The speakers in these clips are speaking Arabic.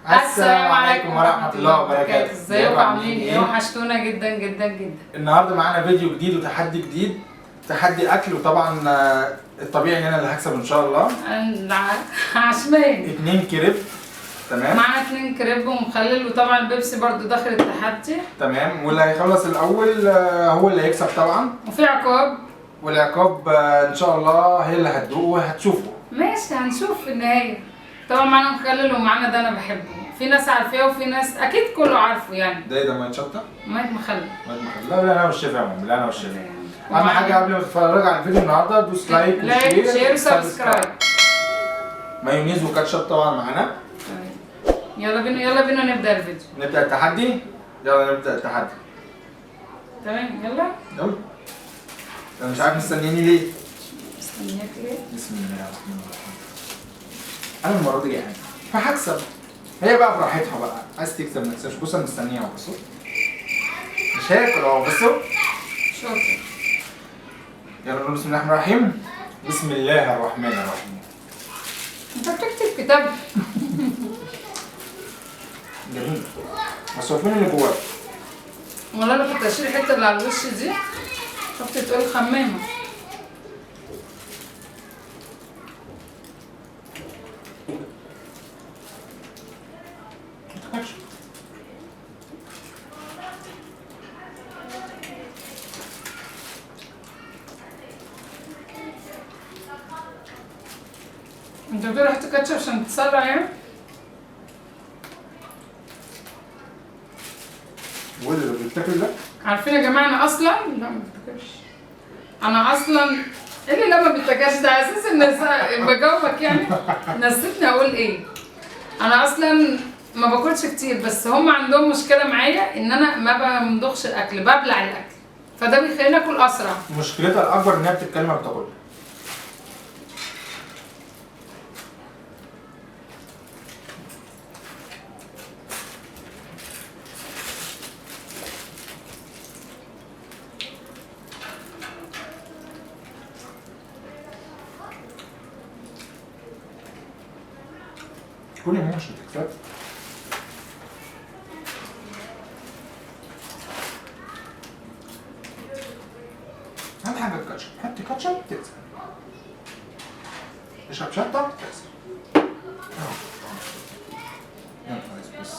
السلام عليكم ورحمة الله وبركاته. ازيكم عاملين ايه؟ وحشتونا جدا جدا جدا. النهارده معانا فيديو جديد وتحدي جديد، تحدي اكل، وطبعا الطبيعي ان انا اللي هكسب ان شاء الله. عشمان 2 كريب. تمام، معانا 2 كريب ومخلل، وطبعا البيبسي برضو داخل التحدي. تمام، واللي هيخلص الاول هو اللي هيكسب طبعا، وفي عقاب، والعقاب ان شاء الله هي اللي هتدوق وهتشوفه. ماشي هنشوف في النهاية. طبعا معانا مخلل ومعانا ده انا بحبه، في ناس عارفاه وفي ناس اكيد كله عارفه يعني. ده ميه شطه، ميه مخلل. لا انا والشيف يا ماما، لا انا والشيف. اهم حاجه قبل ما تتفرج على الفيديو النهارده دوس لايك وشير وسبسكرايب. مايونيز وكاتشب طبعا معانا. يلا بينا نبدا الفيديو. نبدا التحدي، يلا نبدا التحدي. تمام يلا. انا مش عارف مستنيني ليه. مستنياك ليه؟ بسم الله الرحمن الرحيم. انا المره دي جعان فهكسب، هي بقى براحتها بقى، عايز تكسب ما تكسبش. بص انا مستنيها اهو، بصوا مش هاكل اهو، بصوا شاطر. يلا نقول بسم الله الرحمن الرحيم. بسم الله الرحمن الرحيم. انت بتكتب كتاب. جميل، بس هو فين اللي جواه؟ والله انا كنت اشيل الحته اللي على الوش دي، شفت تقول خمامه. انت بتقول رحت كاتشب عشان تسرع يعني؟ واللي بيتاكل ده؟ عارفين يا جماعه انا اصلا لا ما بتاكلش. انا اصلا ايه اللي لا ما بيتاكلش ده؟ على اساس ان بجاوبك يعني. نسيتني اقول ايه. انا اصلا ما باكلش كتير، بس هم عندهم مشكله معايا ان انا ما بمضغش الاكل، ببلع الاكل، فده بيخليني اكل اسرع. مشكلتها الاكبر انها بتتكلم ما بتاكلش. كل ما مش هتكسب. اهم حاجه الكاتشب، حط كاتشب تكسب، اشرب شطه تكسب. يلا بس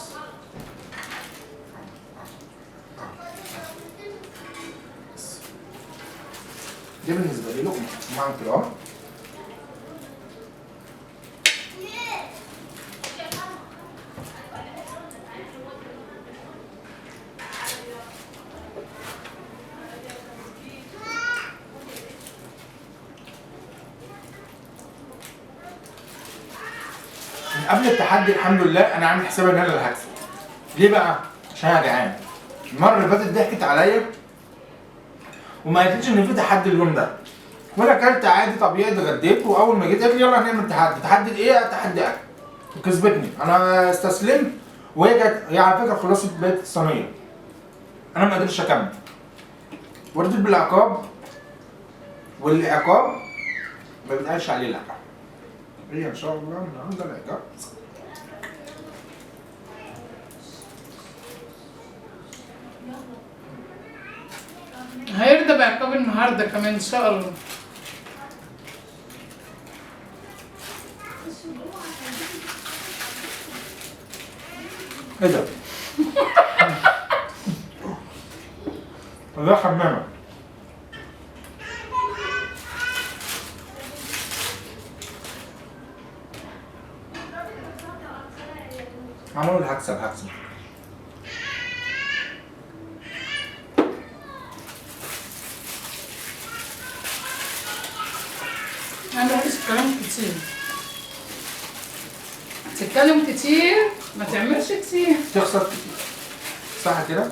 دي بالنسبه لي لقمه معاهم كده اهو. من قبل التحدي الحمد لله انا عامل حساب ان انا اللي هكسب. ليه بقى؟ عشان انا جعان. المره اللي فاتت ضحكت عليا وما قالتليش ان في تحدي اليوم ده، وانا اكلت عادي طبيعي، اتغديت، واول ما جيت قالت لي يلا هنعمل تحدي. تحدي ايه؟ تحدي اكل. وكسبتني، انا استسلمت، وهي كانت هي على فكره خلصت بقيه الصينيه، انا ما قدرتش اكمل، ورديت بالعقاب، والعقاب ما بيتقالش عليه لا. هي ان شاء الله النهارده العقاب هيرضى بعقاب النهارده كمان ان شاء الله. ايه ده؟ ده حمامه. عمرو هكسب. انا ما بحبش الكلام كتير. تتكلم كتير ما تعملش كتير. تخسر كتير، صح كده؟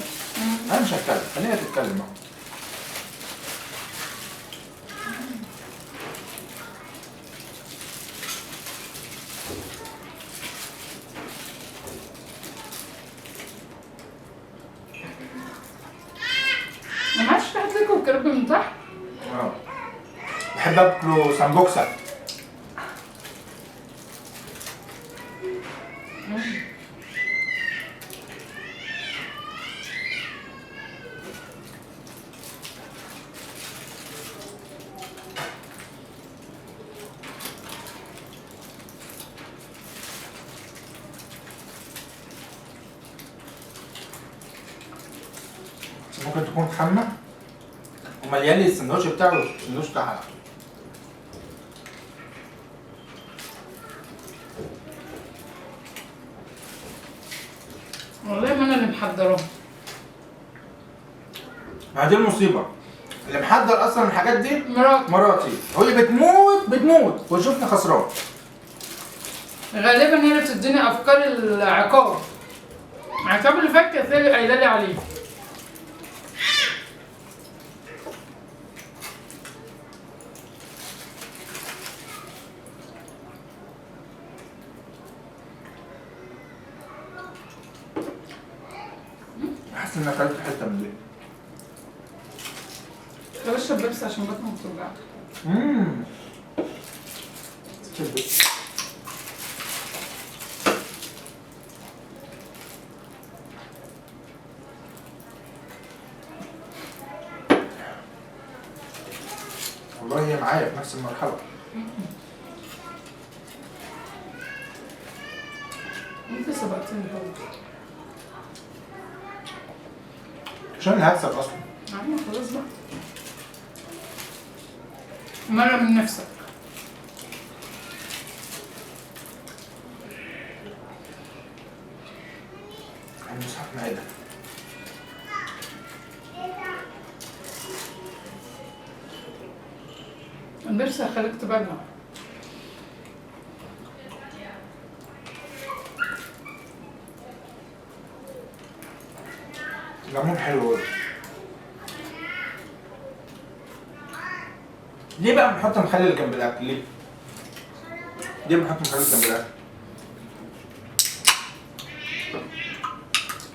انا مش هتكلم، خليها تتكلم اهو. ما عادش في حد لكم الكرب من تحت. بحب اكله سمبوكسه. ممكن تكون خامه ومليان لي السندوتش بتاعه والسندوتش بتاعها. والله ما انا اللي محضراه. ما دي المصيبه، اللي محضر اصلا الحاجات دي مراتي هي بتموت وتشوفني خسران. غالبا هي اللي بتديني افكار العقاب. العقاب اللي فات كانت هي اللي قايله لي عليه. حاسس اني اكلت حته من دي. بشرب بيبسي عشان بطني بتوجعني. والله هي معايا في نفس المرحله. انت سبقتني خالص. عشان اللي هكسب اصلا. عم خلاص بقى. مرة من نفسك. المصحف معايا. البيبسي هخليك تبلع. الليمون حلو برضه. ليه بقى بنحط مخلل جنب الاكل؟ ليه بنحط مخلل جنب الاكل؟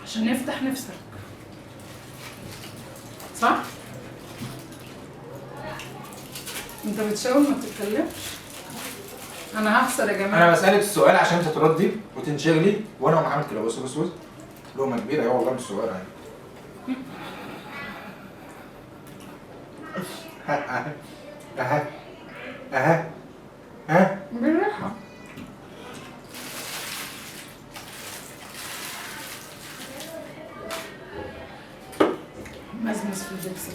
عشان يفتح نفسك. صح؟ انت بتشاور ما تتكلمش. انا هخسر يا جماعه. انا بسالك السؤال عشان انت تردي وتنشغلي وانا اقوم عامل كده. بص لقمه كبيره اهي والله مش صغيره اهي. ها بالراحه. مزمز في البيبسي.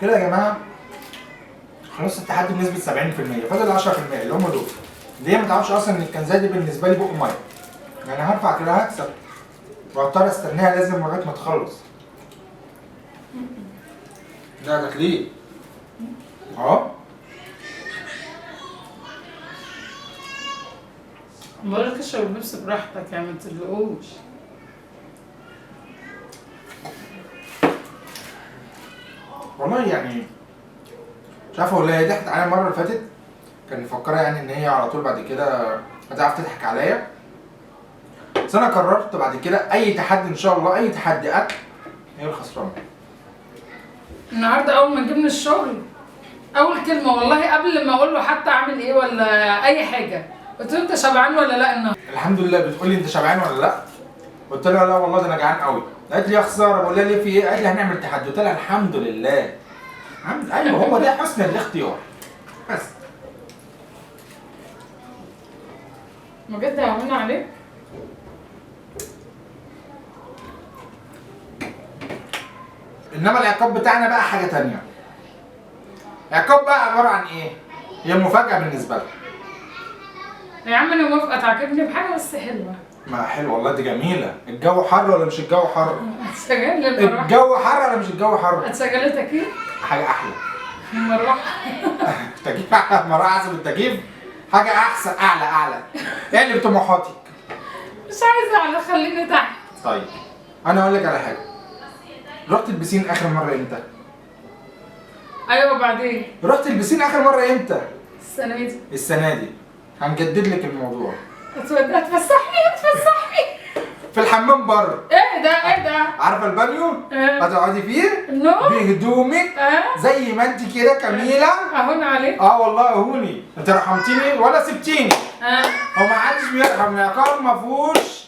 كده يا جماعه خلاص التحدي بنسبه 70%. فاضل 10% اللي هم دول. دي ما تعرفش اصلا ان الكنزه دي بالنسبه لي بق ميه. يعني هرفع كده هكسب واضطر استناها لازم لغايه ما تخلص. ده تكليف. اهو. بقولك اشرب البيبسي براحتك يعني ما تدلقوش. والله يعني مش عارف اقول لها. هي ضحكت عليا المره اللي فاتت، كان مفكره يعني ان هي على طول بعد كده هتعرف تضحك عليا. بس انا قررت بعد كده اي تحدي ان شاء الله، اي تحدي اكل هي الخسرانه. النهارده اول ما جبنا الشغل اول كلمه والله قبل ما اقول له حتى اعمل ايه ولا اي حاجه قلت له انت شبعان ولا لا النهارده؟ الحمد لله. بتقول لي انت شبعان ولا لا؟ قلت لها لا والله ده انا جعان قوي. قالت لي يا خساره. بقول لها ليه في ايه؟ قالت لي هنعمل تحدي. قلت لها الحمد لله. ايوه هو ده حسن الاختيار. بس بجد هيعملنا عليك؟ انما العقاب بتاعنا بقى حاجه تانية. العقاب بقى عباره عن ايه؟ هي مفاجاه بالنسبه لها. يا عم انا موافقه تعاقبني بحاجه بس حلوه. ما حلو والله دي جميله. الجو حر ولا مش الجو حر؟ هتشغل المروحه. الجو حر ولا مش الجو حر؟ هتشغلي تكييف؟ حاجه احلى. المروحه. تكييف احلى. مروحه حسب التكييف حاجه احسن. اعلى يعني بطموحاتك. مش عايزه على خليني تحت. طيب انا اقول لك على حاجه. رحت البسين اخر مره امتى؟ ايوه بعدين. رحت البسين اخر مره امتى؟ السنه دي. السنه دي. هنجدد لك الموضوع. هتفسحني. في الحمام بره. ايه ده؟ عارفه البانيو؟ هتقعدي فيه نو بهدومك زي ما انت كده كميله. اهون عليك. والله اهوني. انت رحمتيني ولا سبتيني؟ هو ما حدش بيرحم. العقاب ما فيهوش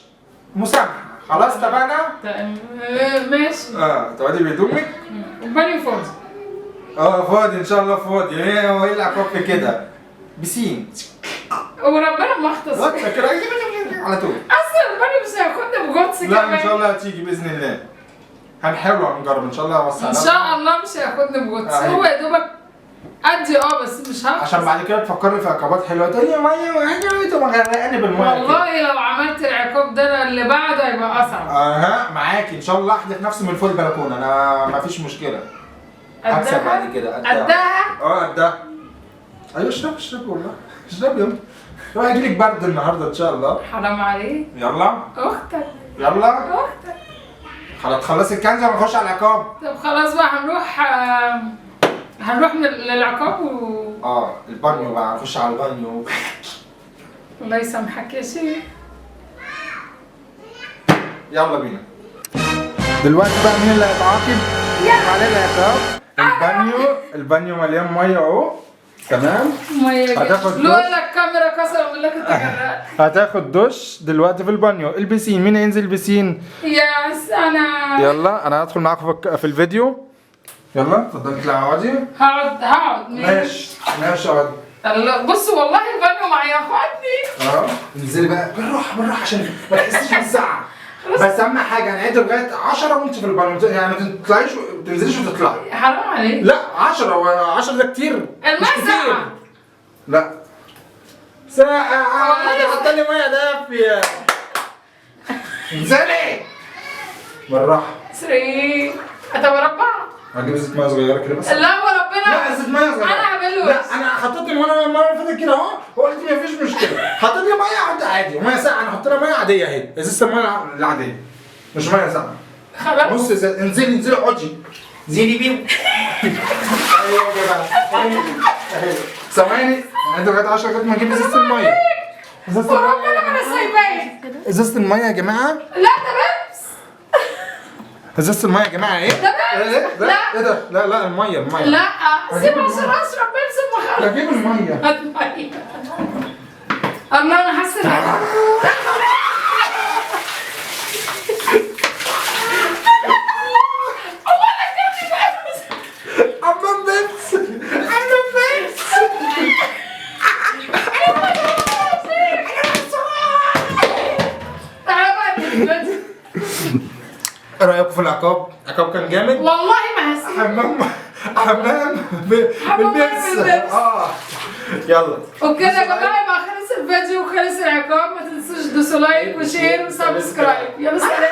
مسامحه. خلاص اتفقنا؟ ماشي. تقعدي بهدومك. وباني فاضي. فاضي ان شاء الله فاضي. هو ايه العقاب في كده؟ بسين. وربنا ما اختصر. كده على طول. اصلا البانيو مش هياخدني بغطس لا كمان. ان شاء الله هتيجي باذن الله. هنحاول وهنجرب ان شاء الله اوسع ان شاء الله مش هياخدني بغطس، هو يا دوبك ادي بس مش هغطس. عشان بعد كده تفكرني في عقابات حلوه تقول لي ميه وحاجه تقوم غرقاني بالميه كده. والله لو عملت العقاب ده اللي بعده هيبقى اصعب. اها معاكي ان شاء الله احدف نفسي من فوق البلكونه، انا مفيش مشكله. هكسب بعد كده. قدها؟ قدها. ايوه اشرب والله اشرب يلا. روح يجيلك برد النهارده ان شاء الله. حرام عليك. يلا اختك. يلا اختك. خلاص تخلصي الكنزه ونخش على العقاب. طب خلاص بقى هنروح للعقاب البانيو بقى، نخش على البانيو. الله يسامحك يا شيخ. يلا بينا. دلوقتي بقى مين اللي هيتعاقب؟ عليه العقاب. البانيو مليان ميه اهو. تمام. ميه هتاخد لولا الكاميرا قسما بالله كنت غرقت. هتاخد دش دلوقتي في البانيو. البسين، مين هينزل البسين؟ يس انا. يلا انا هدخل معاكم في الفيديو. يلا اتفضلي اطلعي اقعدي. هقعد ماشي اقعدي. بص والله البانيو معايا خدني. انزلي بقى بالراحه عشان ما تحسيش بالساعه. بس اهم حاجه هنعد لغايه 10 وانت في البانيو، يعني ما تطلعيش ما تنزليش وتطلعي. حرام عليك. لا 10 ده كتير. الماء ساقعة. لا ساقعة. حط لي ميه دافيه. انزلي بالراحه. 3 طب مربع. هجيب زيت ميه صغيره كده بس. لا وربنا. لا زيت ميه صغيره. انا هعمله. لا انا حطيت الميه المره اللي فاتت كده اهو وقلت مفيش مشكله. حطيت لي ميه عادي عادي وميه ساقعه. انا حطيت لها ميه عاديه اهي، ازازه الميه العاديه مش ميه ساقعه. خلاص بص انزلي اقعدي. انزلي بيهم. ايوه كده. ثواني انت لغايه 10 لغايه ما اجيب ازازه الميه. وربنا ما انا سايباك. ازازه الميه يا جماعه. لا ده بيبس. ازازه الميه يا جماعه ايه؟ ده بيبس. لا ايه ده؟ لا الميه لا سيبها عشان اشرب بيبس المخرج. اجيب الميه. هات ميه. الله انا حاسه حمام بيبس. ايه رايكم في العقاب؟ العقاب كان جامد؟ والله ما هسيب. حمام بالبيبس. يلا. وكده يا جماعه يبقى خلص الفيديو وخلص العقاب، ما تنسوش تدوسوا لايك وشير وسبسكرايب. يلا سلام.